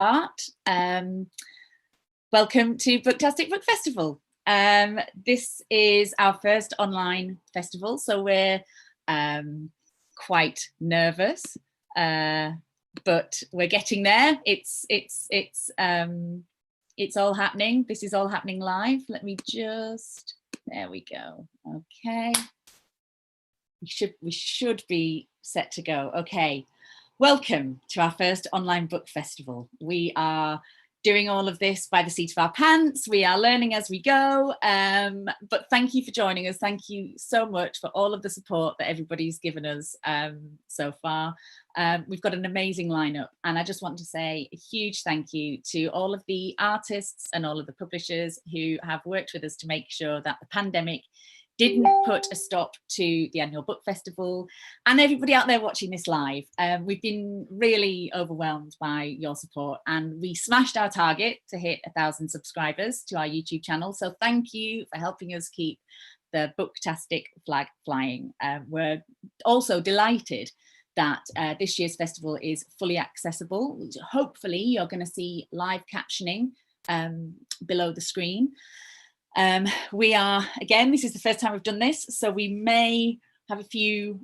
start. Welcome to BookTastic Book Festival. This is our first online festival, so we're quite nervous, but we're getting there. It's all happening. This is all happening live. Let me just, there we go. Okay, we should be set to go. Okay. Welcome to our first online book festival. We are doing all of this by the seat of our pants. We are learning as we go, but thank you for joining us. Thank you so much for all of the support that everybody's given us so far. We've got an amazing lineup, and I just want to say a huge thank you to all of the artists and all of the publishers who have worked with us to make sure that the pandemic didn't put a stop to the annual book festival, and everybody out there watching this live. We've been really overwhelmed by your support, and we smashed our target to hit 1,000 subscribers to our YouTube channel. So thank you for helping us keep the BookTastic flag flying. We're also delighted that this year's festival is fully accessible. Hopefully you're going to see live captioning below the screen. We are, again, this is the first time we've done this, so we may have a few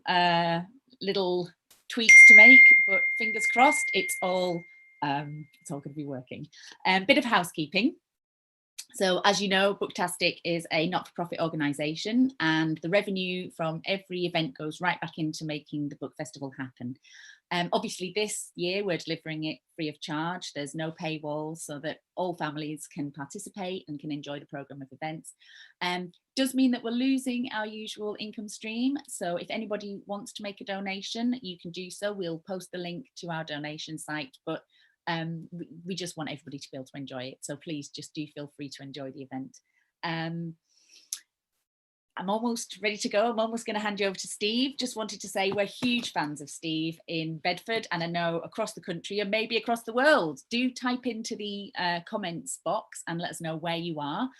little tweaks to make, but fingers crossed, it's all going to be working. Bit of housekeeping. So as you know, BookTastic is a not-for-profit organisation, and the revenue from every event goes right back into making the book festival happen. Obviously this year we're delivering it free of charge. There's no paywall, so that all families can participate and can enjoy the programme of events. Does mean that we're losing our usual income stream, so if anybody wants to make a donation, you can do so. We'll post the link to our donation site, but we just want everybody to be able to enjoy it, so please just do feel free to enjoy the event. I'm almost ready to go. I'm almost going to hand you over to Steve. Just wanted to say we're huge fans of Steve in Bedford, and I know across the country and maybe across the world. Do type into the comments box and let us know where you are.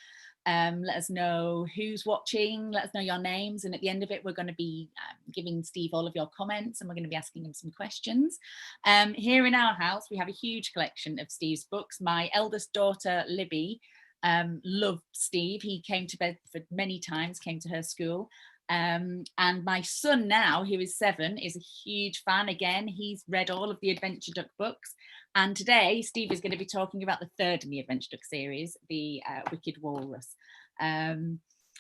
Let us know who's watching, let us know your names, and at the end of it we're going to be giving Steve all of your comments, and we're going to be asking him some questions. Here in our house we have a huge collection of Steve's books. My eldest daughter Libby loved Steve. He came to Bedford many times, came to her school, and my son now, who is 7, is a huge fan. Again, he's read all of the Adventure Duck books, and today Steve is going to be talking about the third in the Adventure Duck series, the Wicked Walrus.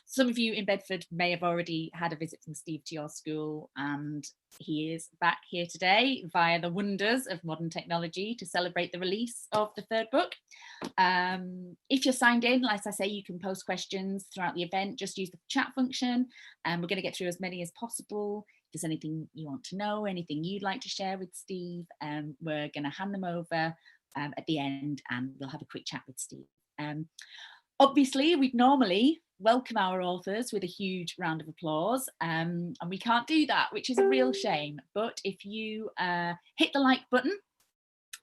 Some of you in Bedford may have already had a visit from Steve to your school, and he is back here today via the wonders of modern technology to celebrate the release of the third book. If you're signed in, like I say, you can post questions throughout the event. Just use the chat function, and we're going to get through as many as possible. If there's anything you want to know, anything you'd like to share with Steve, we're going to hand them over at the end, and we'll have a quick chat with Steve. Obviously, we'd normally welcome our authors with a huge round of applause, and we can't do that, which is a real shame. But if you hit the like button,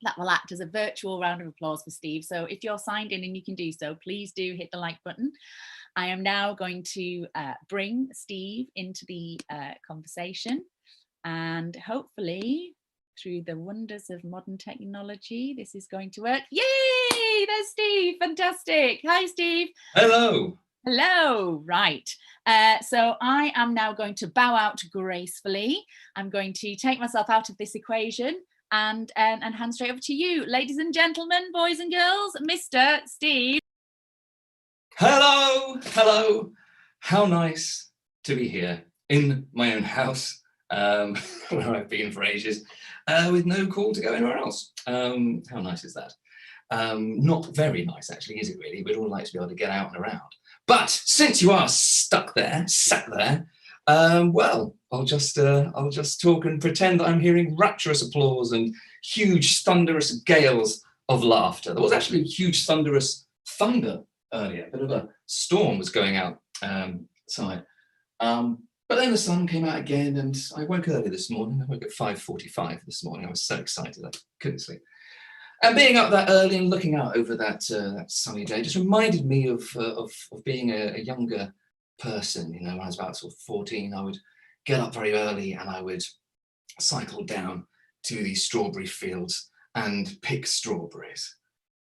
that will act as a virtual round of applause for Steve. So if you're signed in and you can do so, please do hit the like button. I am now going to bring Steve into the conversation, and hopefully through the wonders of modern technology, this is going to work. Yay! There's Steve. Fantastic. Hi, Steve. Hello. Hello. Right. So I am now going to bow out gracefully. I'm going to take myself out of this equation and hand straight over to you. Ladies and gentlemen, boys and girls, Mr. Steve. Hello. Hello. How nice to be here in my own house, where I've been for ages, with no call to go anywhere else. How nice is that? Not very nice, actually, is it really? We'd all like to be able to get out and around. But since you are stuck there, sat there, well, I'll just talk and pretend that I'm hearing rapturous applause and huge thunderous gales of laughter. There was actually huge thunderous thunder earlier. A bit of a storm was going out outside. But then the sun came out again, and I woke early this morning. I woke at 5:45 this morning. I was so excited I couldn't sleep. And being up that early and looking out over that sunny day just reminded me of being a younger person. You know, when I was about sort of 14, I would get up very early and I would cycle down to the strawberry fields and pick strawberries.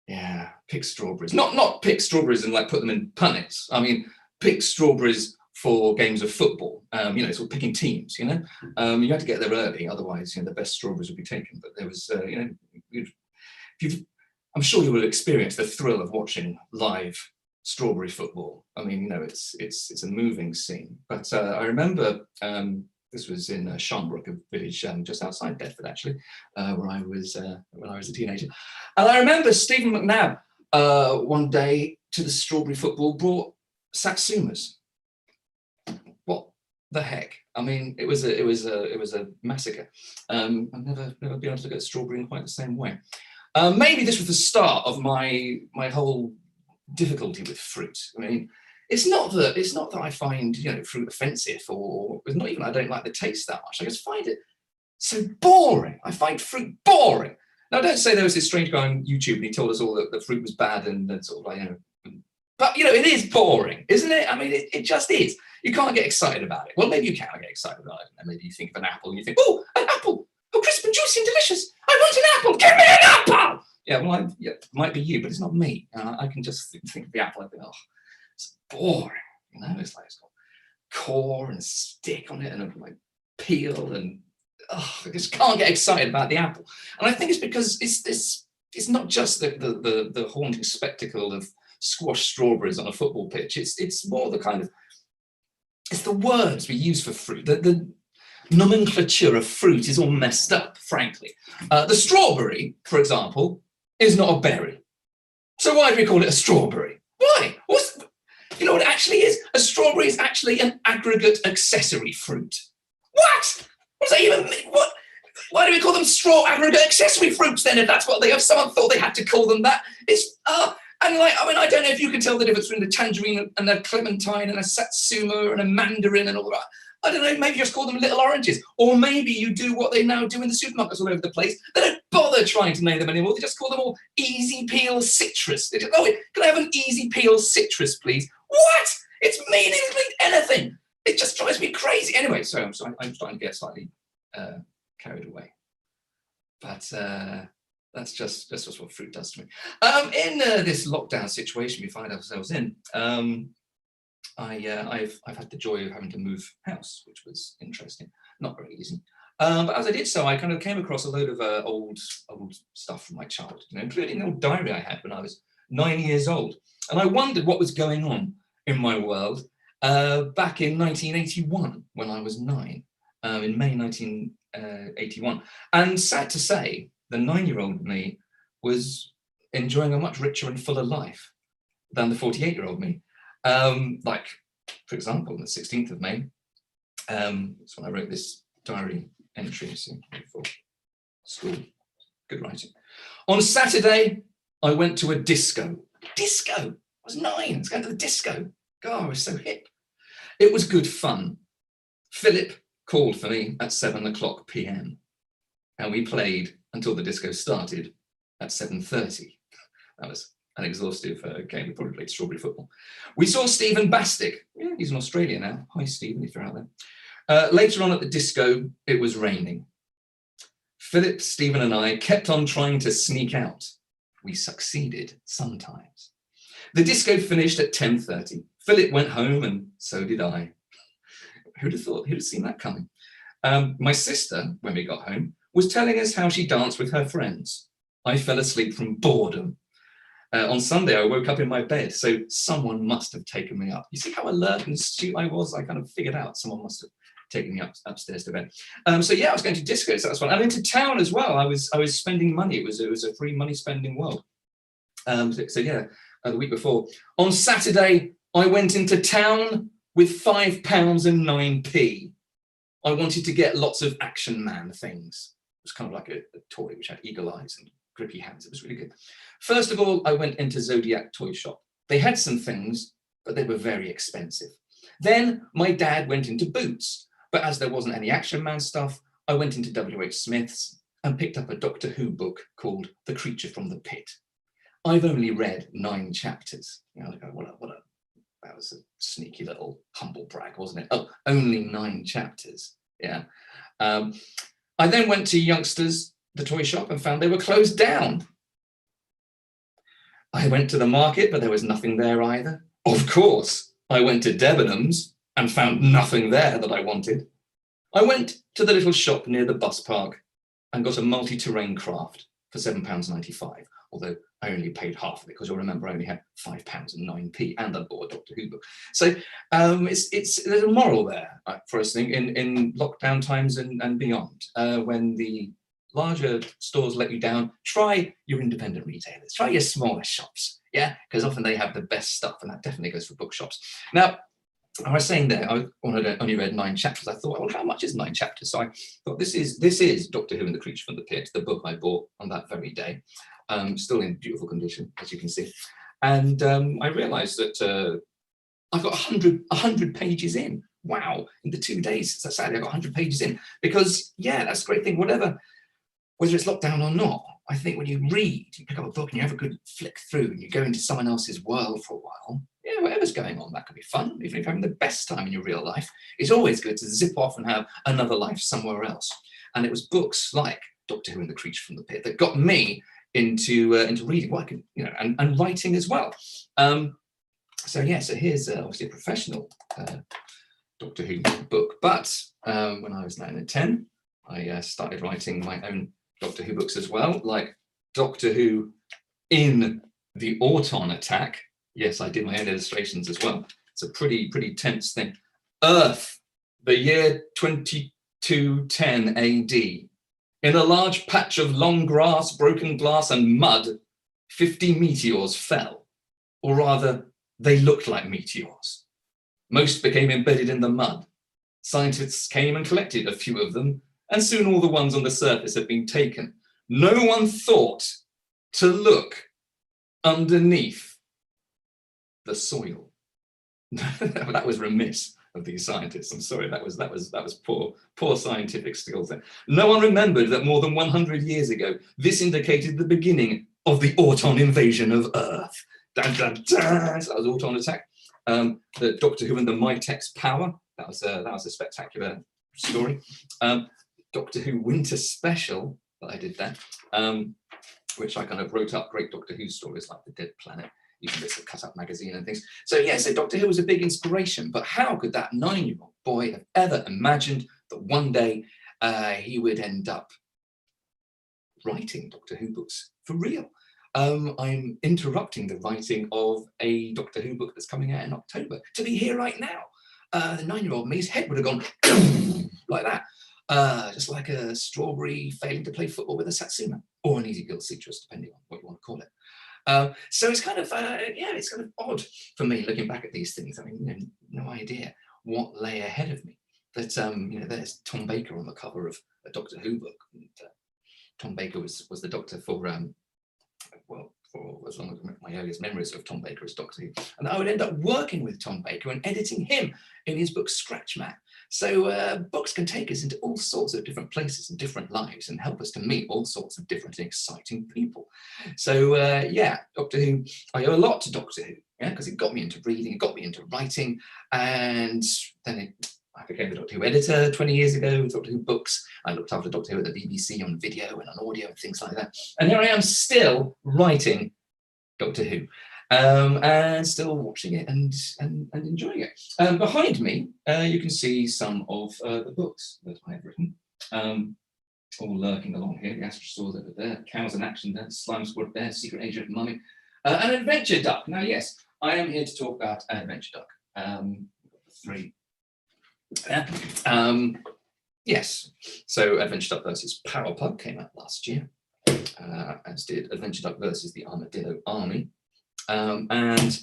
Yeah, pick strawberries. Not pick strawberries and like put them in punnets. I mean, pick strawberries for games of football. You know, sort of picking teams. You know, you had to get there early, otherwise, you know, the best strawberries would be taken. But there was, you know, I'm sure you will experience the thrill of watching live strawberry football. I mean, you know, it's a moving scene. But I remember this was in Sharnbrook, a village just outside Bedford, actually, where I was when I was a teenager. And I remember Stephen McNabb one day to the strawberry football brought satsumas. What the heck? I mean, it was a massacre. I've never been able to look at strawberry in quite the same way. Maybe this was the start of my whole difficulty with fruit. I mean, it's not that I find, you know, fruit offensive, or it's not even I don't like the taste that much. I just find it so boring. I find fruit boring. Now, don't say there was this strange guy on YouTube and he told us all that the fruit was bad and sort of like, you know, but you know, it is boring, isn't it? I mean, it just is. You can't get excited about it. Well, maybe you can get excited about it. And maybe you think of an apple and you think, oh, an apple. Oh, crisp and juicy and delicious. I want an apple. Give me an apple. Yeah, well, yeah, it might be you, but it's not me. I can just think of the apple. I think, oh, it's boring. You know, it's like it's got core and stick on it and like peel, and I just can't get excited about the apple. And I think it's because it's not just the haunting spectacle of squashed strawberries on a football pitch. It's more the kind of, it's the words we use for fruit. The nomenclature of fruit is all messed up, frankly. The strawberry, for example, is not a berry. So why do we call it a strawberry? Why? You know what it actually is? A strawberry is actually an aggregate accessory fruit. What? What does that even mean? What? Why do we call them straw aggregate accessory fruits then, if that's what they have? Someone thought they had to call them that. It's, and like, I mean, I don't know if you can tell the difference between a tangerine and a clementine and a satsuma and a mandarin and all that. I don't know, maybe just call them little oranges. Or maybe you do what they now do in the supermarkets all over the place. They don't bother trying to name them anymore. They just call them all easy peel citrus. They just, oh, can I have an easy peel citrus, please? What? It's meaningless anything. It just drives me crazy. Anyway, so I'm starting to get slightly carried away. But that's just what fruit does to me. In this lockdown situation we find ourselves in, I've had the joy of having to move house, which was interesting, not very easy. But as I did so, I kind of came across a load of old stuff from my childhood, you know, including an old diary I had when I was 9 years old. And I wondered what was going on in my world back in 1981 when I was 9, in May 1981. And sad to say, the 9-year-old me was enjoying a much richer and fuller life than the 48-year-old me. Like, for example, on the 16th of May, that's when I wrote this diary entry for school. Good writing. On Saturday, I went to a disco. Disco! I was 9, I was going to the disco. God, I was so hip. It was good fun. Philip called for me at 7:00 p.m. and we played until the disco started at 7:30. That was an exhaustive game. We probably played strawberry football. We saw Stephen Bastick. Yeah, he's in Australia now. Hi, Stephen, if you're out there. Later on at the disco, it was raining. Philip, Stephen and I kept on trying to sneak out. We succeeded sometimes. The disco finished at 10:30. Philip went home and so did I. Who'd have thought? Who'd have seen that coming? My sister, when we got home, was telling us how she danced with her friends. I fell asleep from boredom. On Sunday, I woke up in my bed, so someone must have taken me up. You see how alert and astute I was? I kind of figured out someone must have taken me upstairs to bed. So yeah, I was going to disco, so that was fun. And into town as well. I was spending money. It was a free money spending world. So yeah, the week before. On Saturday, I went into town with £5 and 9p. I wanted to get lots of Action Man things. It was kind of like a toy which had eagle eyes and grippy hands. It was really good. First of all, I went into Zodiac Toy Shop. They had some things, but they were very expensive. Then my dad went into Boots, but as there wasn't any Action Man stuff, I went into W.H. Smith's and picked up a Doctor Who book called The Creature from the Pit. I've only read 9 chapters. You know, that was a sneaky little humble brag, wasn't it? Oh, only 9 chapters. Yeah. I then went to Youngsters the toy shop and found they were closed down. I went to the market, but there was nothing there either. Of course, I went to Debenhams and found nothing there that I wanted. I went to the little shop near the bus park and got a multi-terrain craft for £7.95, although I only paid half of it because you'll remember I only had £5.09 and I bought a Doctor Who book. So there's a moral there for us in lockdown times and beyond. When the larger stores let you down, try your independent retailers, try your smaller shops, yeah, because often they have the best stuff, and that definitely goes for bookshops. Now, I was saying there, I only read 9 chapters. I thought, well, how much is 9 chapters? So I thought, this is Doctor Who and the Creature from the Pit, the book I bought on that very day, still in beautiful condition, as you can see. And I realised that I've got 100 pages in. Wow, in the 2 days since I Saturday, I got 100 pages in. Because, yeah, that's a great thing, whether it's lockdown or not. I think when you read, you pick up a book and you have a good flick through and you go into someone else's world for a while, yeah, whatever's going on, that can be fun. Even if you're having the best time in your real life, it's always good to zip off and have another life somewhere else. And it was books like Doctor Who and the Creature from the Pit that got me into reading, what I could, and writing as well. So here's obviously a professional Doctor Who book. But when I was 9 and 10, I started writing my own Doctor Who books as well, like Doctor Who in the Auton Attack. Yes, I did my own illustrations as well. It's a pretty tense thing. Earth, the year 2210 AD. In a large patch of long grass, broken glass and mud, 50 meteors fell. Or rather, they looked like meteors. Most became embedded in the mud. Scientists came and collected a few of them, and soon all the ones on the surface had been taken. No one thought to look underneath the soil. That was remiss of these scientists. I'm sorry, that was poor scientific skills there. No one remembered that more than 100 years ago, this indicated the beginning of the Auton invasion of Earth. Dun, dun, dun. So that was Auton Attack. The Doctor Who and the Mitex Power. That was a spectacular story. Doctor Who Winter Special that I did there, which I kind of wrote up great Doctor Who stories like The Dead Planet, using bits of Cut Up magazine and things. So yeah, so Doctor Who was a big inspiration, but how could that 9-year-old boy have ever imagined that one day he would end up writing Doctor Who books for real? I'm interrupting the writing of a Doctor Who book that's coming out in October to be here right now. The 9-year-old me's head would have gone like that. Just like a strawberry failing to play football with a satsuma, or an easy-gill citrus, depending on what you want to call it. So it's kind of, it's kind of odd for me looking back at these things. I mean, no idea what lay ahead of me. That there's Tom Baker on the cover of a Doctor Who book. And, Tom Baker was the Doctor for as long as my earliest memories of Tom Baker as Doctor Who. And I would end up working with Tom Baker and editing him in his book Scratch Map. So books can take us into all sorts of different places and different lives and help us to meet all sorts of different and exciting people. So Doctor Who, I owe a lot to Doctor Who, because it got me into reading, it got me into writing, and then I became the Doctor Who editor 20 years ago with Doctor Who books. I looked after Doctor Who at the BBC on video and on audio and things like that. And here I am still writing Doctor Who and still watching it and enjoying it. Behind me, you can see some of the books that I've written, all lurking along here. The Astrosaurs over there, Cows in Action there, Slime Squad there, Secret Agent Mummy, an Adventure Duck. Now, yes, I am here to talk about an Adventure Duck. 3. Yes, so Adventure Duck versus Powerpug came out last year, as did Adventure Duck versus the Armadillo Army, and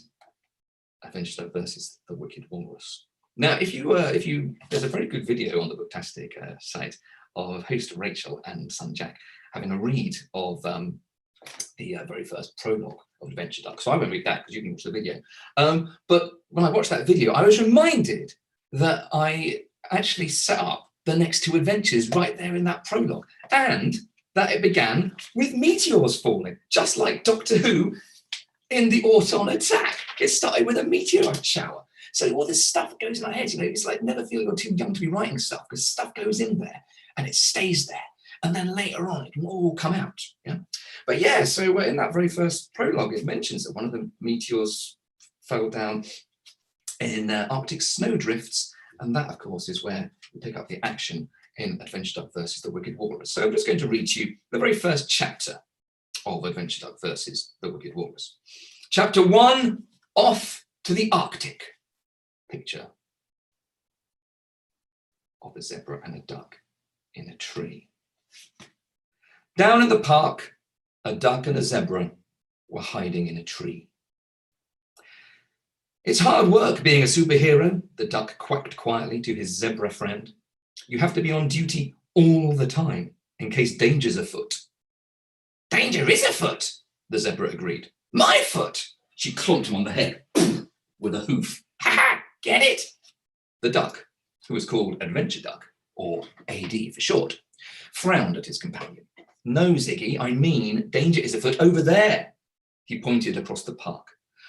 Adventure Duck versus the Wicked Walrus. Now, if you, there's a very good video on the BookTastic site of host Rachel and son Jack having a read of the very first prologue of Adventure Duck. So I won't read that because you can watch the video. But when I watched that video, I was reminded that I actually set up the next 2 adventures right there in that prologue, and that it began with meteors falling, just like Doctor Who in the Auton Attack. It started with a meteorite shower. So all this stuff goes in our heads, it's like never feel you're too young to be writing stuff, because stuff goes in there and it stays there. and then later on it can all come out. Yeah, but yeah, so in that very first prologue, it mentions that one of the meteors fell down in Arctic snowdrifts, and that, of course, is where we pick up the action in Adventure Duck versus the Wicked Walrus. So I'm just going to read to you the very first chapter of Adventure Duck versus the Wicked Walrus. Chapter 1, Off to the Arctic. Picture of a zebra and a duck in a tree. Down in the park, a duck and a zebra were hiding in a tree. It's hard work being a superhero, the duck quacked quietly to his zebra friend. You have to be on duty all the time in case danger's afoot. Danger is afoot, the zebra agreed. My foot! She clonked him on the head with a hoof. Ha ha! Get it? The duck, who was called Adventure Duck, or AD for short, frowned at his companion. No, Ziggy, I mean danger is afoot over there. He pointed across the park.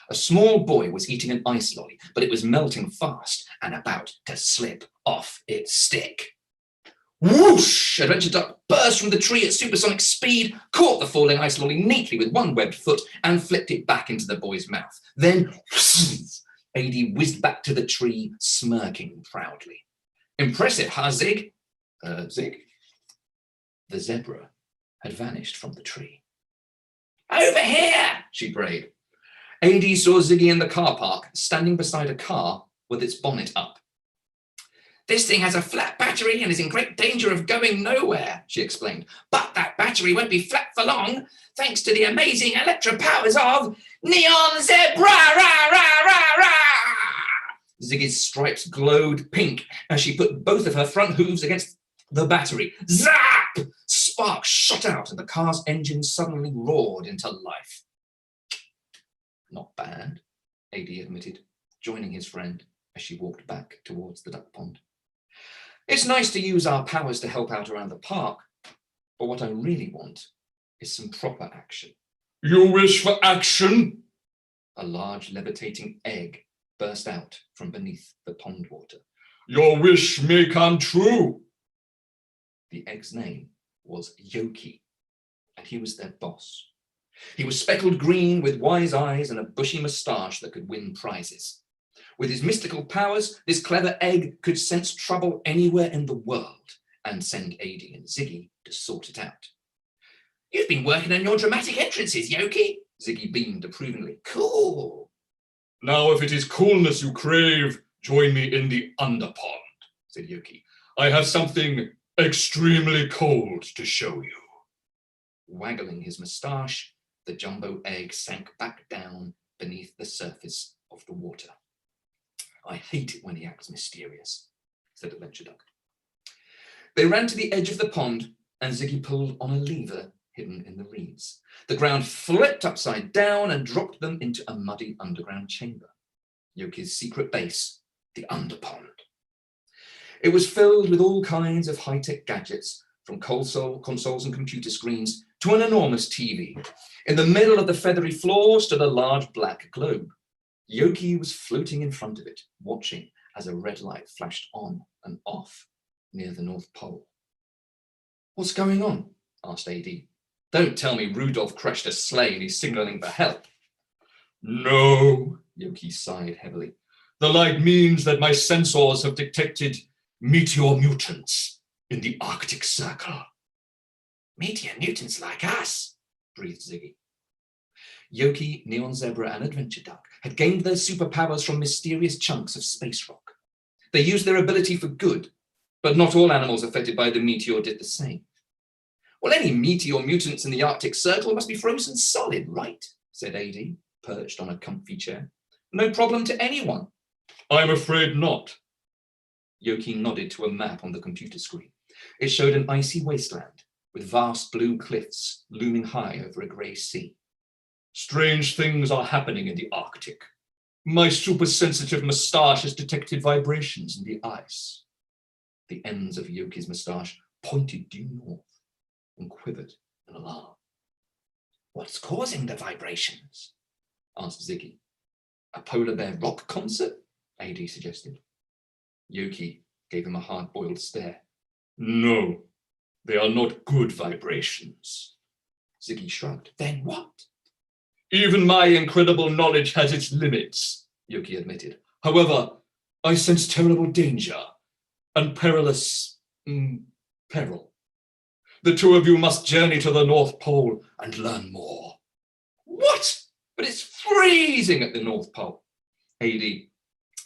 A small boy was eating an ice lolly, but it was melting fast and about to slip off its stick. Whoosh! Adventure Duck burst from the tree at supersonic speed, caught the falling ice lolly neatly with one webbed foot, and flipped it back into the boy's mouth. Then, AD whizzed back to the tree, smirking proudly. Impressive, huh, Zig? Zig? The zebra had vanished from the tree. Over here, she brayed. AD saw Ziggy in the car park, standing beside a car with its bonnet up. This thing has a flat battery and is in great danger of going nowhere, she explained. But that battery won't be flat for long, thanks to the amazing electro powers of Neon Zebra! Rah, rah, rah, rah! Ziggy's stripes glowed pink as she put both of her front hooves against the battery. Zap! Sparks shot out and the car's engine suddenly roared into life. Not bad, AD admitted, joining his friend as she walked back towards the duck pond. It's nice to use our powers to help out around the park, but what I really want is some proper action. You wish for action? A large levitating egg burst out from beneath the pond water. Your wish may come true. The egg's name was Yogi, and he was their boss. He was speckled green with wise eyes and a bushy moustache that could win prizes. With his mystical powers, this clever egg could sense trouble anywhere in the world and send AD and Ziggy to sort it out. You've been working on your dramatic entrances, Yogi. Ziggy beamed approvingly. Cool. Now, if it is coolness you crave, join me in the underpond, said Yogi. I have something extremely cold to show you. Waggling his moustache, the jumbo egg sank back down beneath the surface of the water. I hate it when he acts mysterious, said Adventure Duck. They ran to the edge of the pond and Ziggy pulled on a lever hidden in the reeds. The ground flipped upside down and dropped them into a muddy underground chamber. Yogi's secret base, the underpond. It was filled with all kinds of high-tech gadgets, from consoles and computer screens to an enormous TV. In the middle of the feathery floor stood a large black globe. Yogi was floating in front of it, watching as a red light flashed on and off near the North Pole. What's going on? Asked AD. Don't tell me Rudolph crashed a sleigh and he's signaling for help. No, Yogi sighed heavily. The light means that my sensors have detected meteor mutants in the Arctic Circle. Meteor mutants like us, breathed Ziggy. Yogi, Neon Zebra, and Adventure Duck had gained their superpowers from mysterious chunks of space rock. They used their ability for good, but not all animals affected by the meteor did the same. Well, any meteor mutants in the Arctic Circle must be frozen solid, right? Said AD, perched on a comfy chair. No problem to anyone. I'm afraid not. Yogi nodded to a map on the computer screen. It showed an icy wasteland with vast blue cliffs looming high over a grey sea. Strange things are happening in the Arctic. My super-sensitive moustache has detected vibrations in the ice. The ends of Yogi's moustache pointed due north and quivered in alarm. What's causing the vibrations? Asked Ziggy. A polar bear rock concert? AD suggested. Yogi gave him a hard-boiled stare. No, They are not good vibrations. Ziggy shrugged. Then what? Even my incredible knowledge has its limits, Yogi admitted. However, I sense terrible danger and perilous peril. The two of you must journey to the North Pole and learn more. What? But it's freezing at the North Pole. AD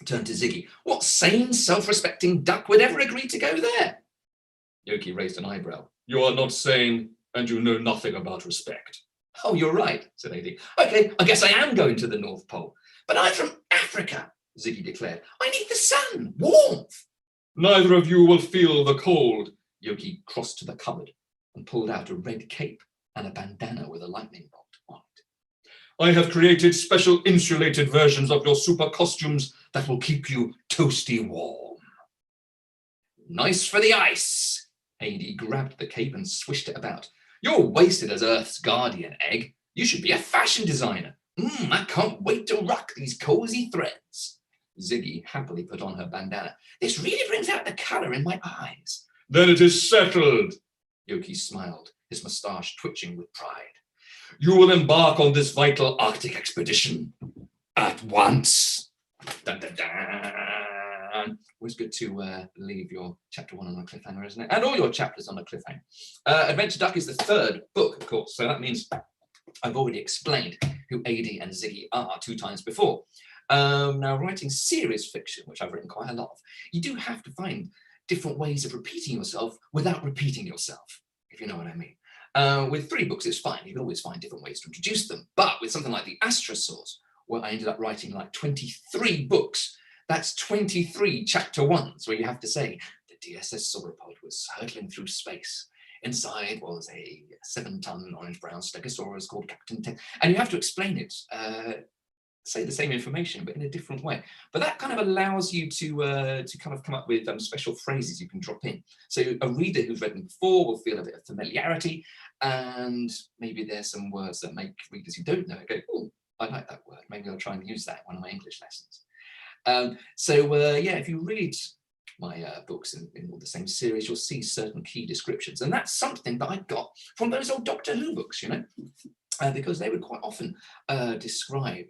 turned to Ziggy. What sane, self-respecting duck would ever agree to go there? Yogi raised an eyebrow. You are not sane, and you know nothing about respect. Oh, you're right, said AD. Okay, I guess I am going to the North Pole. But I'm from Africa, Ziggy declared. I need the sun, warmth. Neither of you will feel the cold. Yogi crossed to the cupboard and pulled out a red cape and a bandana with a lightning bolt on it. I have created special insulated versions of your super costumes that will keep you toasty warm. Nice for the ice. AD grabbed the cape and swished it about. You're wasted as Earth's guardian, Egg. You should be a fashion designer. I can't wait to rock these cozy threads. Ziggy happily put on her bandana. This really brings out the colour in my eyes. Then it is settled. Yogi smiled, his moustache twitching with pride. You will embark on this vital Arctic expedition at once. Dun, dun, dun. Always good to leave your chapter 1 on a cliffhanger, isn't it? And all your chapters on a cliffhanger. Adventure Duck is the third book, of course, so that means I've already explained who AD and Ziggy are 2 times before. Now, writing serious fiction, which I've written quite a lot of, you do have to find different ways of repeating yourself without repeating yourself, if you know what I mean. With 3 books, it's fine. You can always find different ways to introduce them. But with something like the Astrosaurs, where I ended up writing like 23 books, that's 23 chapter 1s, where you have to say, the DSS sauropod was hurtling through space. Inside was a 7-ton orange-brown stegosaurus called Captain 10. And you have to explain it, say the same information, but in a different way. But that kind of allows you to kind of come up with special phrases you can drop in. So a reader who's read them before will feel a bit of familiarity, and maybe there's some words that make readers who don't know it go, oh, I like that word. Maybe I'll try and use that in one of my English lessons. Yeah, if you read my books in all the same series, you'll see certain key descriptions. And that's something that I got from those old Doctor Who books, you know, because they would quite often describe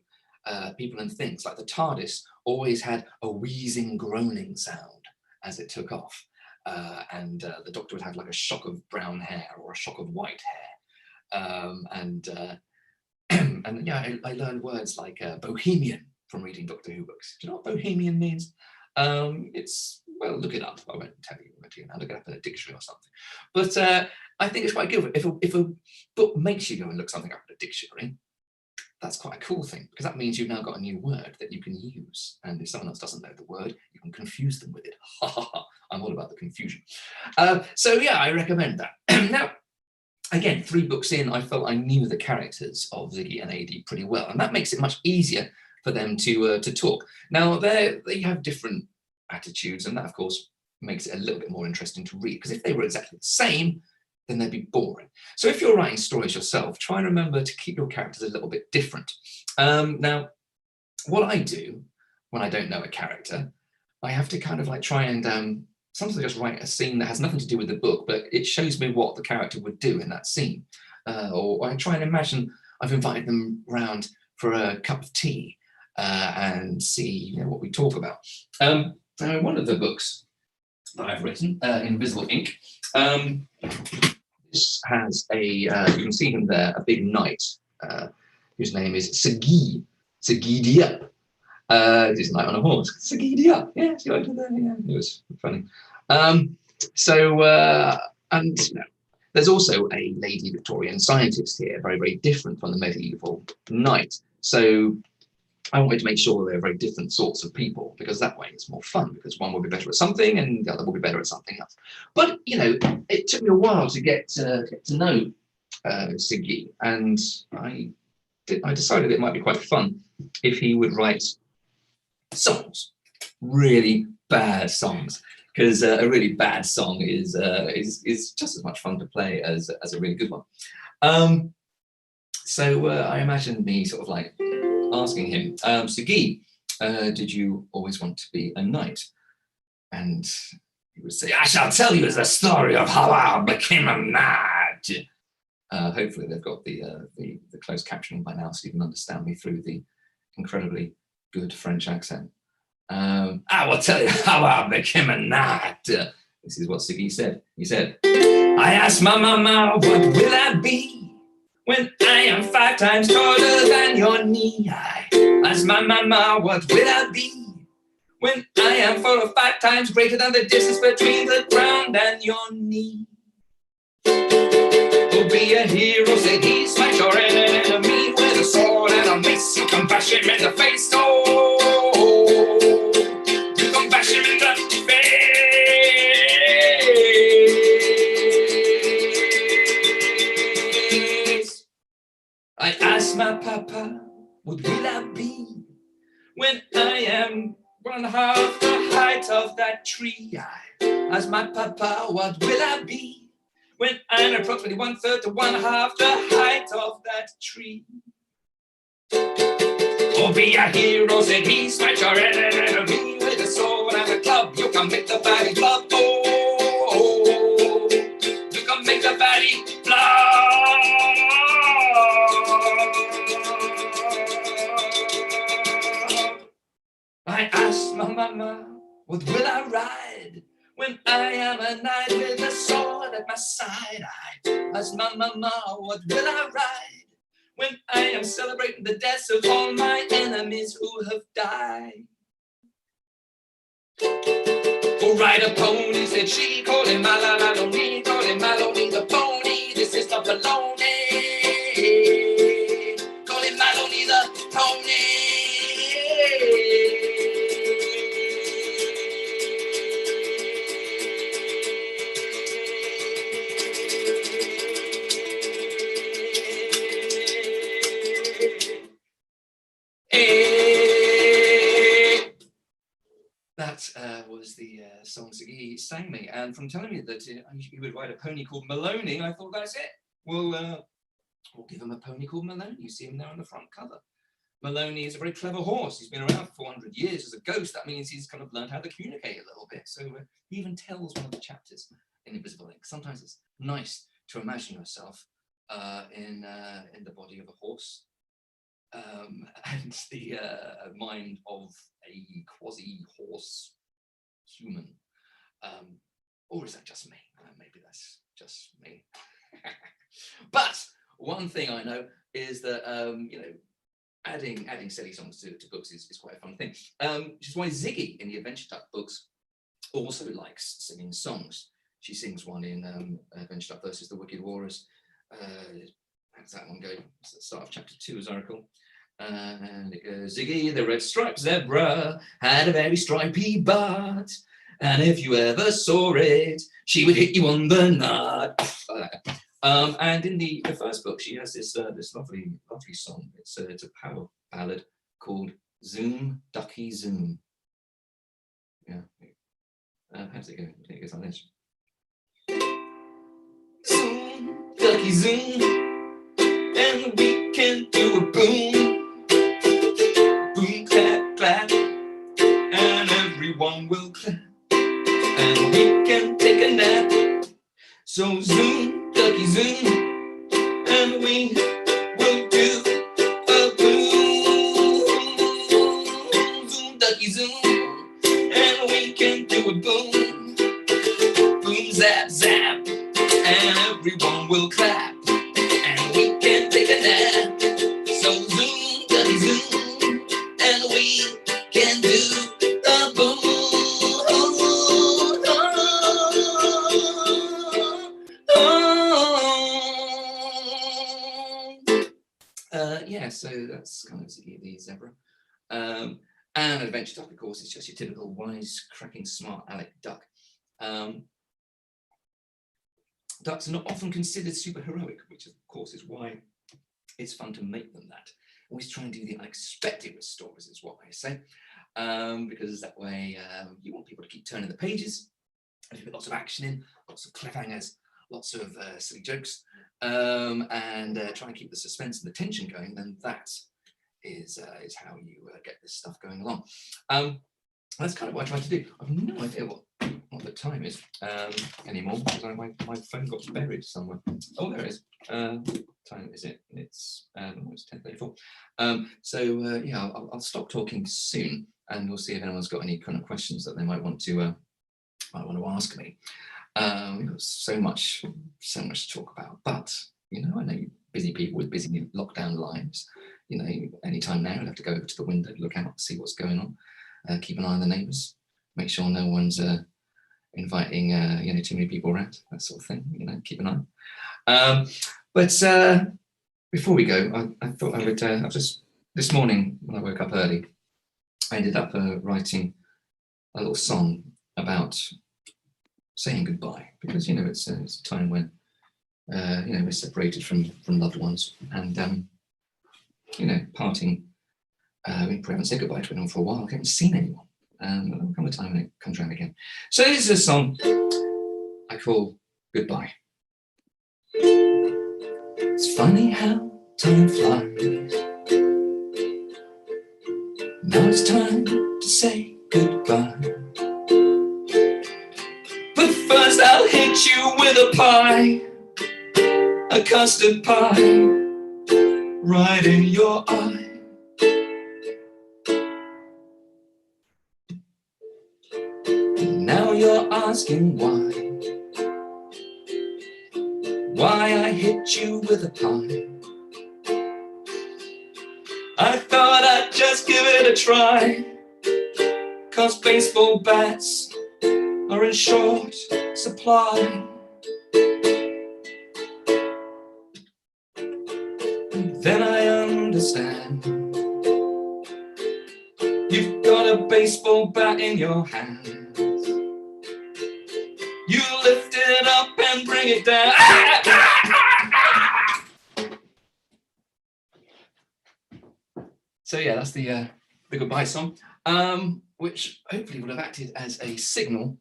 people and things. Like the TARDIS always had a wheezing, groaning sound as it took off. And the Doctor would have like a shock of brown hair or a shock of white hair. And yeah, I learned words like bohemian from reading Doctor Who books. Do you know what bohemian means? It's, well, look it up. I won't tell you now. Look it up in a dictionary or something. But I think it's quite good. If a book makes you go and look something up in a dictionary, that's quite a cool thing, because that means you've now got a new word that you can use. And if someone else doesn't know the word, you can confuse them with it. Ha ha ha. I'm all about the confusion. So yeah, I recommend that. Now, again, 3 books in, I felt I knew the characters of Ziggy and AD pretty well. And that makes it much easier for them to talk. Now, they have different attitudes, and that, of course, makes it a little bit more interesting to read, because if they were exactly the same, then they'd be boring. So if you're writing stories yourself, try and remember to keep your characters a little bit different. Now, what I do when I don't know a character, I have to kind of like try and sometimes I just write a scene that has nothing to do with the book, but it shows me what the character would do in that scene. Or I try and imagine I've invited them round for a cup of tea and see, you know, what we talk about. One of the books that I've written, Invisible Ink, this has you can see him there, a big knight, whose name is Sagi Diep. He's a knight on a horse. Sagi Diep. Yeah, see what I did there? Yeah, it was funny. And you know, there's also a lady Victorian scientist here, very, very different from the medieval knight. So I wanted to make sure they're very different sorts of people, because that way it's more fun, because one will be better at something and the other will be better at something else. But, you know, it took me a while to get to know Ziggy, and I decided it might be quite fun if he would write songs, really bad songs, because a really bad song is just as much fun to play as a really good one. So I imagined me sort of like asking him, Ziggy, did you always want to be a knight? And he would say, "I shall tell you the story of how I became a knight." Hopefully they've got the closed captioning by now, so you can understand me through the incredibly good French accent. I will tell you how I became a knight. This is what Ziggy said. He said, "I asked my mama, what will I be when I am 5 times taller than your knee? I asked my mama, what will I be when I am 4 or 5 times greater than the distance between the ground and your knee? Oh, be a hero," said he, "smite your enemy with a sword and a mace. You can bash him in the face, oh, you can bash him in the face." I asked my papa, what will I be when I am 1/2 the height of that tree? I asked my papa, what will I be when I'm approximately 1/3 to 1/2 the height of that tree? Oh, be a hero, said he, smite your enemy with a sword and a club. You can make the fatty blood, oh, you can make the fatty blood. I asked my mama, what will I ride when I am a knight with a sword at my side? I asked my mama, what will I ride when I am celebrating the deaths of all my enemies who have died? Oh, ride a pony, said she, call him Maloney, call him Maloney the pony. This is not baloney. Call him Maloney the pony. That was the song Ziggy sang me, and from telling me that he would ride a pony called Maloney, I thought, that's it. We'll give him a pony called Maloney. You see him there on the front cover. Maloney is a very clever horse. He's been around for 400 years as a ghost. That means he's kind of learned how to communicate a little bit. So he even tells one of the chapters in Invisible Ink. Sometimes it's nice to imagine yourself in the body of a horse. And the mind of a quasi-horse human. Or is that just me? Maybe that's just me. But one thing I know is that, you know, adding silly songs to books is quite a fun thing. Which is why Ziggy in the Adventure Duck books also likes singing songs. She sings one in Adventure Duck versus the Wicked Warriors. How does that one go? It's the start of chapter 2, as I recall. And it goes, Ziggy the red striped zebra had a very stripy butt, and if you ever saw it, she would hit you on the nut. And in the first book, she has this lovely song. It's a power ballad called Zoom Ducky Zoom. Yeah. How does it go? I think it goes like this. Zoom Ducky Zoom, and we can do a boom. Boom, clap, clap, and everyone will clap, and we can take a nap. So zoom, ducky zoom, and we will do a boom. Zoom, ducky zoom, and we can do a boom. Boom, zap, zap, and everyone will clap, and we can take a nap. So zoom, ducky zoom, and we can do a boom. Yeah, so that's kind of Ziggy the zebra. And Adventure Duck, of course, is just your typical wise-cracking, smart aleck duck. Ducks are not often considered super heroic, which of course is why it's fun to make them that. Always try and do the unexpected with stories, is what I say, because that way you want people to keep turning the pages. If you put lots of action in, lots of cliffhangers, lots of silly jokes, and try and keep the suspense and the tension going, then that is how you get this stuff going along. That's kind of what I try to do. I've no idea what what the time is anymore, because my phone got buried somewhere. Oh, there it is. What time is it? It's 10:34. So yeah, I'll stop talking soon, and we'll see if anyone's got any kind of questions that they might want to ask me. So much to talk about, but you know, I know busy people with busy lockdown lives. You know, anytime now, you'll have to go over to the window, look out, see what's going on, keep an eye on the neighbours, make sure no one's inviting you know, too many people around, that sort of thing. You know, keep an eye. But before we go, I thought I would just this morning when I woke up early, I ended up writing a little song about saying goodbye, because you know it's a time when you know, we're separated from loved ones, and you know, parting. We probably haven't said goodbye to anyone for a while. I haven't seen anyone. There'll come a time when it comes around again. So this is a song I call Goodbye. It's funny how time flies. Now it's time to say goodbye. But first I'll hit you with a pie, a custard pie, right in your eye. Now you're asking why I hit you with a pie. I thought I'd just give it a try, 'cause baseball bats are in short supply. And then I understand, you've got a baseball bat in your hand. You lift it up and bring it down. So yeah, that's the goodbye song, which hopefully would have acted as a signal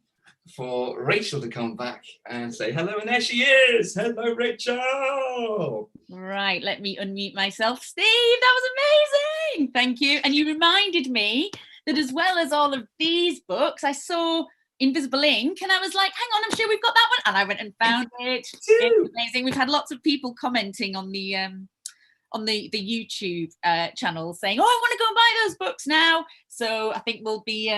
for Rachel to come back and say hello, and there she is. Hello, Rachel. Right, let me unmute myself. Steve, that was amazing. Thank you. And you reminded me that as well as all of these books, I saw Invisible Ink, and I was like, hang on, I'm sure we've got that one. And I went and found it. It's amazing. We've had lots of people commenting on the YouTube channel saying, oh, I want to go and buy those books now. So I think we'll be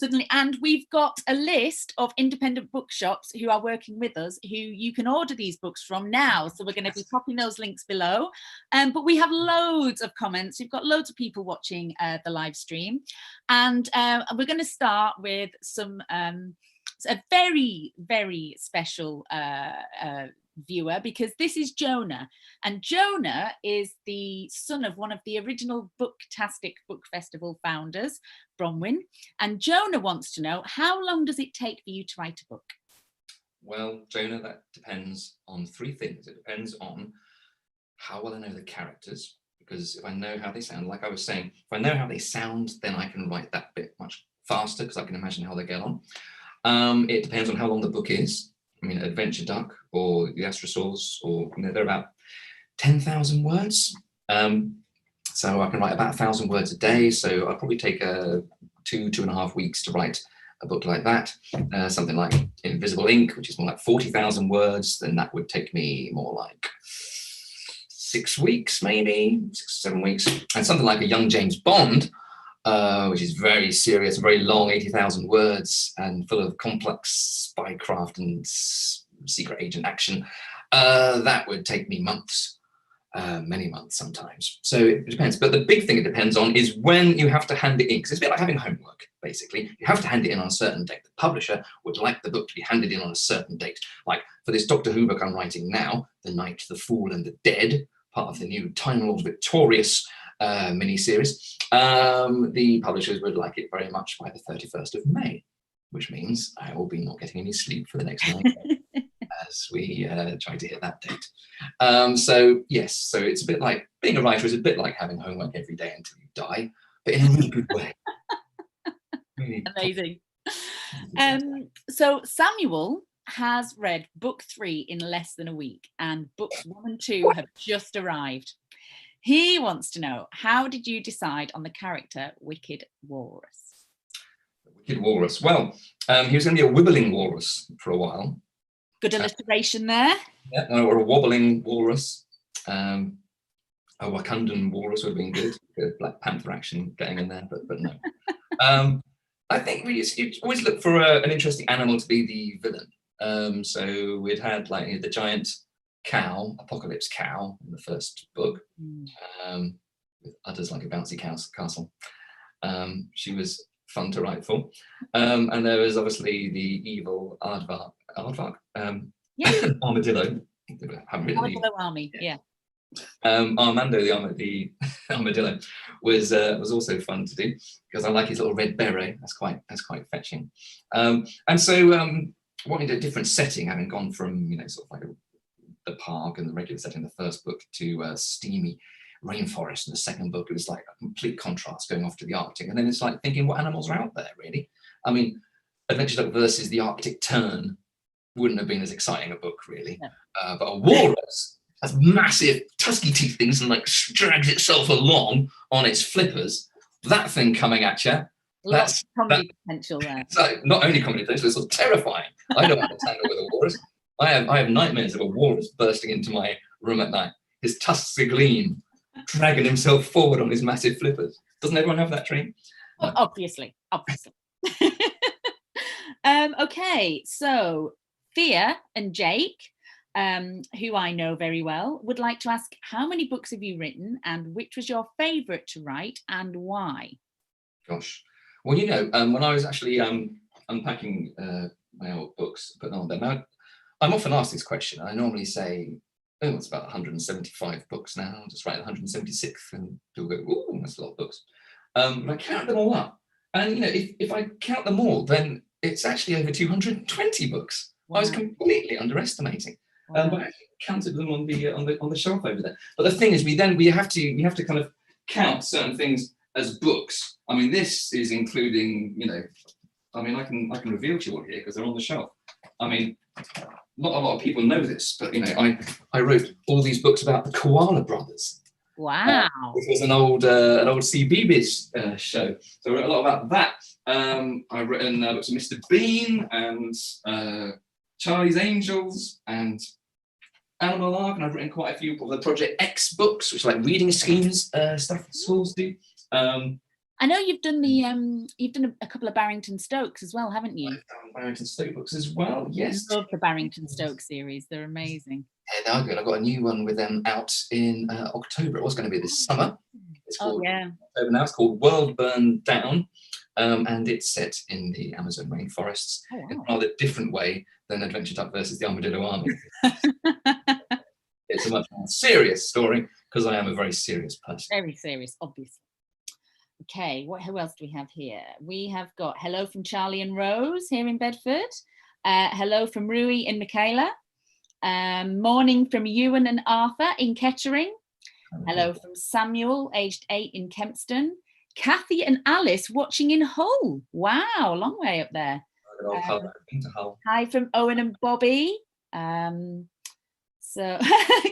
suddenly, and we've got a list of independent bookshops who are working with us, who you can order these books from now. So we're going to be popping those links below. But we have loads of comments. We've got loads of people watching the live stream, and we're going to start with some a very, very special viewer, because this is Jonah, and Jonah is the son of one of the original BookTastic Book Festival founders, Bronwyn, and Jonah wants to know, how long does it take for you to write a book? Well, Jonah, that depends on three things. It depends on how well I know the characters, because if I know how they sound, like I was saying, if I know how they sound, then I can write that bit much faster, because I can imagine how they get on. It depends on how long the book is. I mean, Adventure Duck or the Astrosaurs, or you know, they're about 10,000 words. So I can write about 1,000 words a day. So I'll probably take 2.5 weeks to write a book like that. Something like Invisible Ink, which is more like 40,000 words, then that would take me more like 6 weeks, maybe 6 or 7 weeks. And something like a Young James Bond, which is very serious, very long, 80,000 words, and full of complex spycraft and secret agent action. That would take me months, many months sometimes. So it depends. But the big thing it depends on is when you have to hand it in, because it's a bit like having homework, basically. You have to hand it in on a certain date. The publisher would like the book to be handed in on a certain date. Like for this Doctor Who book I'm writing now, The Knight, the Fool and the Dead, part of the new Time Lord Victorious mini-series, the publishers would like it very much by the 31st of May, which means I will be not getting any sleep for the next 9 days as we try to hit that date. So yes, so it's a bit like, being a writer is a bit like having homework every day until you die, but in a really good way. Really amazing. So Samuel has read book 3 in less than a week, and books 1 and 2 have just arrived. He wants to know, how did you decide on the character Wicked Walrus? The Kid Walrus. Well, he was going to be a wibbling walrus for a while. Good alliteration there. Yeah, or a wobbling walrus. A Wakandan walrus would have been good. Black Panther action getting in there, but no. I think you always look for an interesting animal to be the villain. So we'd had like the giant cow, Apocalypse Cow, in the first book, with udders like a bouncy castle. She was fun to write for. And there was obviously the evil Aardvark, Armadillo. Armadillo Army, yeah. Armando the armadillo was also fun to do because I like his little red beret. That's quite fetching. And so wanting a different setting, having gone from sort of like the park and the regular setting in the first book to steamy rainforest in the second book, it was like a complete contrast going off to the Arctic. And then it's like thinking what animals are out there really. I mean, Adventure Duck versus the Arctic Tern wouldn't have been as exciting a book really. No. But a walrus has massive tusky teeth things and like drags itself along on its flippers. That thing coming at you. Lots of comedy potential there. So not only comedy potential, it's sort of terrifying. I don't want to tangle with a walrus. I have nightmares of a walrus bursting into my room at night. His tusks agleam, dragging himself forward on his massive flippers. Doesn't everyone have that dream? No. Obviously. Okay, so Thea and Jake, who I know very well, would like to ask, how many books have you written and which was your favourite to write and why? Gosh. Well, when I was actually unpacking my old books, putting on them, now, I'm often asked this question. I normally say, oh, it's about 175 books now. I'll just write 176th and people go, oh, that's a lot of books. But I count them all up. And, if I count them all, then it's actually over 220 books. Wow. I was completely underestimating. Wow. But I counted them on the shelf over there. But the thing is, we have to kind of count certain things as books. I mean, this is including, I can reveal to you all here because they're on the shelf. I mean, not a lot of people know this, but I wrote all these books about the Koala Brothers. Wow. Which was an old CBeebies show. So I wrote a lot about that. I've written books of Mr. Bean and Charlie's Angels and Animal Ark, and I've written quite a few of the Project X books, which are like reading schemes stuff that schools do. I know you've done a couple of Barrington Stokes as well, haven't you? I've done Barrington Stoke books as well. Yes. I love the Barrington Stoke series; they're amazing. Yeah, they are good. I've got a new one with them out in October. It was going to be this summer. It's called October now. It's called World Burned Down, and it's set in the Amazon rainforests in a rather different way than Adventure Duck versus the Armadillo Army. It's a much more serious story because I am a very serious person. Very serious, obviously. Okay, who else do we have here? We have got hello from Charlie and Rose here in Bedford. Hello from Rui and Michaela. Morning from Ewan and Arthur in Kettering. Hello from Samuel, aged 8 in Kempston. Kathy and Alice watching in Hull. Wow, long way up there. Hi from Owen and Bobby. So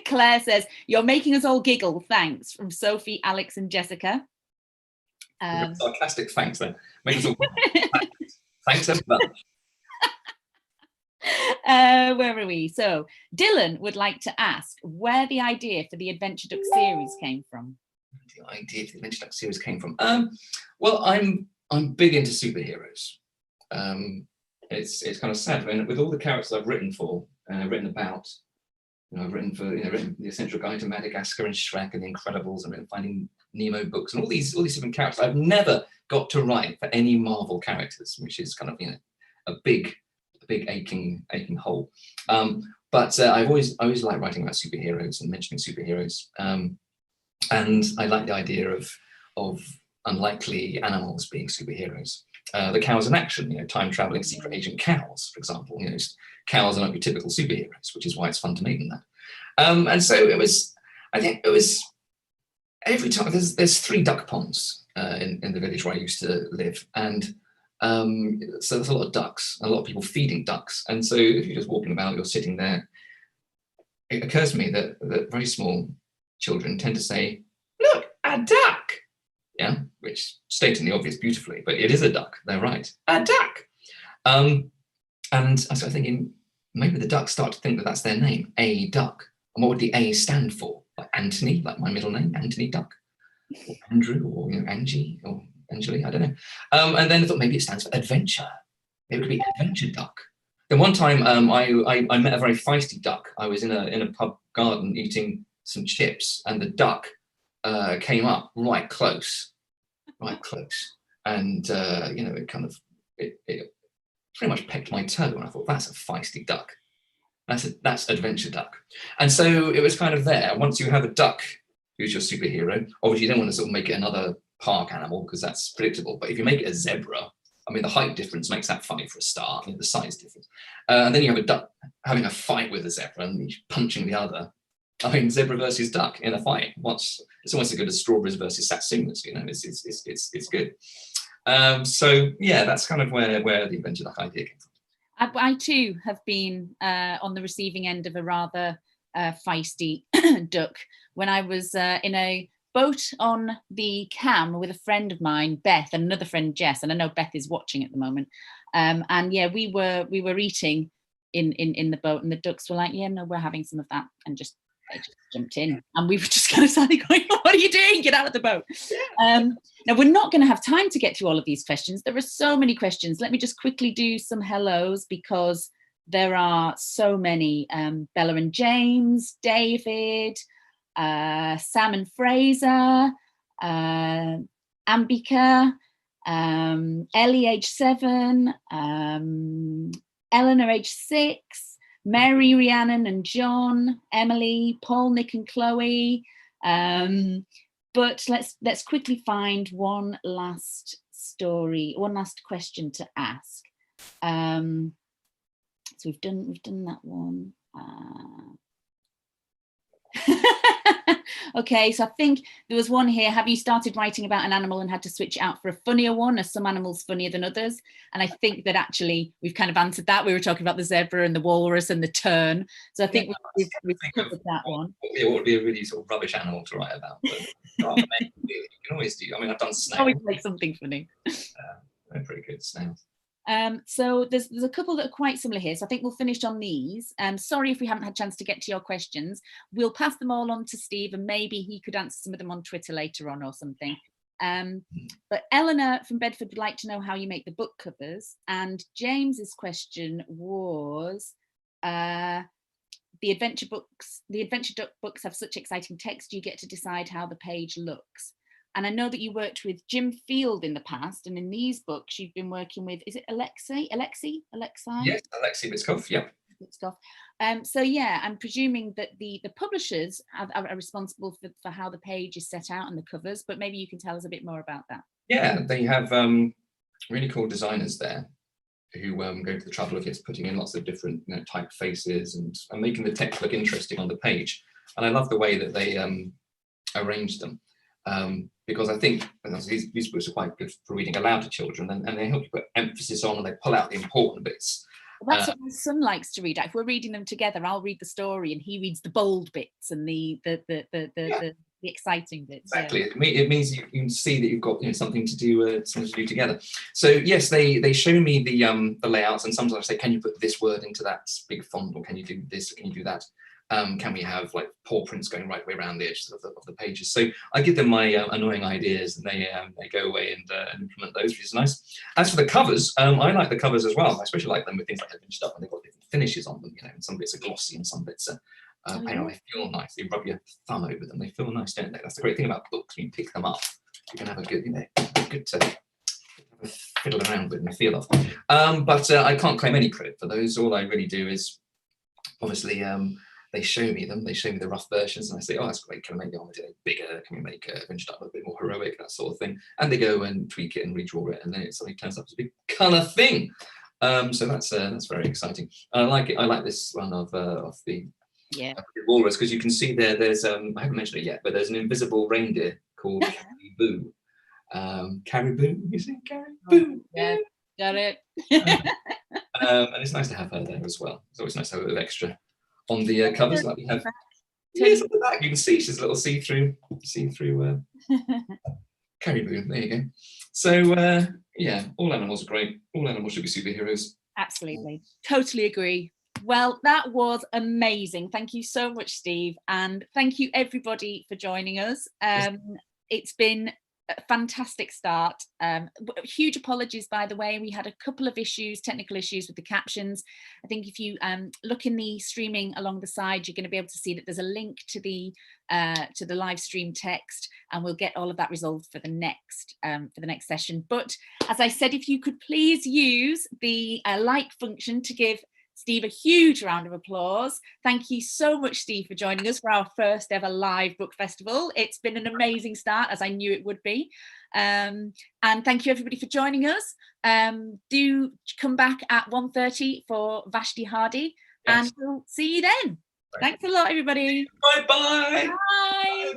Claire says, you're making us all giggle. Thanks. From Sophie, Alex and Jessica. Sarcastic thanks then. Make us all thanks so much. Where are we? So Dylan would like to ask where the idea for the Adventure Duck series came from. The idea for the Adventure Duck series came from. Well, I'm big into superheroes. It's kind of sad. I mean, with all the characters I've written about, I've written The Essential Guide to Madagascar and Shrek and The Incredibles, and written Finding Nemo books and all these different characters. I've never got to write for any Marvel characters, which is kind of a big aching hole. But I've always liked writing about superheroes and mentioning superheroes, and I like the idea of unlikely animals being superheroes. The cows in action, time traveling secret agent cows, for example. Cows are not your typical superheroes, which is why it's fun to make them that. And so I think it was every time. There's 3 duck ponds in the village where I used to live, and so there's a lot of ducks, a lot of people feeding ducks. And so if you're just walking about, you're sitting there, it occurs to me that very small children tend to say, "Look, a duck," which which stating the obvious beautifully, but it is a duck. They're right, a duck. And I started thinking, maybe the ducks start to think that that's their name, a duck. And what would the A stand for? Like Anthony, like my middle name, Anthony Duck, or Andrew, or Angie, or Angelie, I don't know. And then I thought maybe it stands for adventure. It could be adventure duck. Then one time I met a very feisty duck. I was in a pub garden eating some chips, and the duck came up right close, and it kind of it pretty much pecked my toe, and I thought, that's a feisty duck. That's adventure duck. And so it was kind of there. Once you have a duck who's your superhero, obviously you don't want to sort of make it another park animal because that's predictable. But if you make it a zebra, I mean, the height difference makes that funny for a start, the size difference. And then you have a duck having a fight with a zebra and he's punching the other. I mean, zebra versus duck in a fight. It's almost as good as strawberries versus satsumas, it's good. So yeah, that's kind of where the adventure duck idea came from. I too have been on the receiving end of a rather feisty duck when I was in a boat on the Cam with a friend of mine, Beth, and another friend, Jess, and I know Beth is watching at the moment. And yeah, we were eating in the boat, and the ducks were like, yeah, no, we're having some of that, and they just jumped in, and we were just kind of suddenly going, what are you doing? Get out of the boat. Now, we're not going to have time to get through all of these questions. There are so many questions. Let me just quickly do some hellos because there are so many. Bella and James, David, Sam and Fraser, Ambika, Ellie, age 7, Eleanor, age 6, Mary, Rhiannon and John, Emily, Paul, Nick and Chloe. But let's quickly find one last question to ask. So we've done that one. Okay, so I think there was one here. Have you started writing about an animal and had to switch it out for a funnier one? Are some animals funnier than others? And I think that actually we've kind of answered that. We were talking about the zebra and the walrus and the tern. So I think we've covered that one. It would be a really sort of rubbish animal to write about. But you can always do. I mean, I've done snails. Always make something funny. They're pretty good, snails. So there's a couple that are quite similar here. So I think we'll finish on these. Sorry if we haven't had a chance to get to your questions. We'll pass them all on to Steve, and maybe he could answer some of them on Twitter later on or something. But Eleanor from Bedford would like to know how you make the book covers. And James's question was, the adventure duck books have such exciting text. You get to decide how the page looks. And I know that you worked with Jim Field in the past, and in these books you've been working with, is it Alexei? Yes, Alexei Bitskov, yeah. So yeah, I'm presuming that the publishers are responsible for how the page is set out and the covers, but maybe you can tell us a bit more about that. Yeah, they have really cool designers there who go to the trouble of putting in lots of different typefaces and making the text look interesting on the page. And I love the way that they arranged them. Because I think these books are quite good for reading aloud to children, and they help you put emphasis on, and they pull out the important bits. Well, that's what my son likes to read. If we're reading them together, I'll read the story, and he reads the bold bits and the exciting bits. Exactly, yeah. It means you can see that you've got something to do together. So yes, they show me the layouts, and sometimes I say, can you put this word into that big font, or can you do this, or can you do that? Can we have like paw prints going right way around the edges of the pages? So I give them my annoying ideas, and they go away and implement those, which is nice. As for the covers, I like the covers as well. I especially like them with things like finished up, and they've got different finishes on them. And some bits are glossy, and some bits are they feel nice. You rub your thumb over them; they feel nice, don't they? That's the great thing about books. When you pick them up, you can have a good, good to fiddle around with and feel of. But I can't claim any credit for those. All I really do is obviously. They show me them, they show me the rough versions, and I say, oh, that's great, can we make it bigger, can we make it a bit more heroic, that sort of thing. And they go and tweak it and redraw it, and then it suddenly turns up as a big colour thing. So that's very exciting. I like it. I like this one of the walrus, because you can see there's I haven't mentioned it yet, but there's an invisible reindeer called Caribou. Caribou, you see? Caribou. Yeah, got it. And it's nice to have her there as well. It's always nice to have a little extra on the covers, like we have. Yes, at the back you can see she's a little see-through. Caribou, there you go. So yeah, all animals are great. All animals should be superheroes. Absolutely. Totally agree. Well, that was amazing. Thank you so much, Steve. And thank you, everybody, for joining us. It's been a fantastic start. Huge apologies, by the way. We had a couple of issues, technical issues with the captions. I think if you look in the streaming along the side, you're going to be able to see that there's a link to the live stream text, and we'll get all of that resolved for the next session. But as I said, if you could please use the like function to give Steve a huge round of applause. Thank you so much, Steve, for joining us for our first ever live book festival. It's been an amazing start, as I knew it would be. And thank you, everybody, for joining us. Do come back at 1:30 for Vashti Hardy, and we'll see you then. Thanks a lot, everybody. Bye-bye. Bye.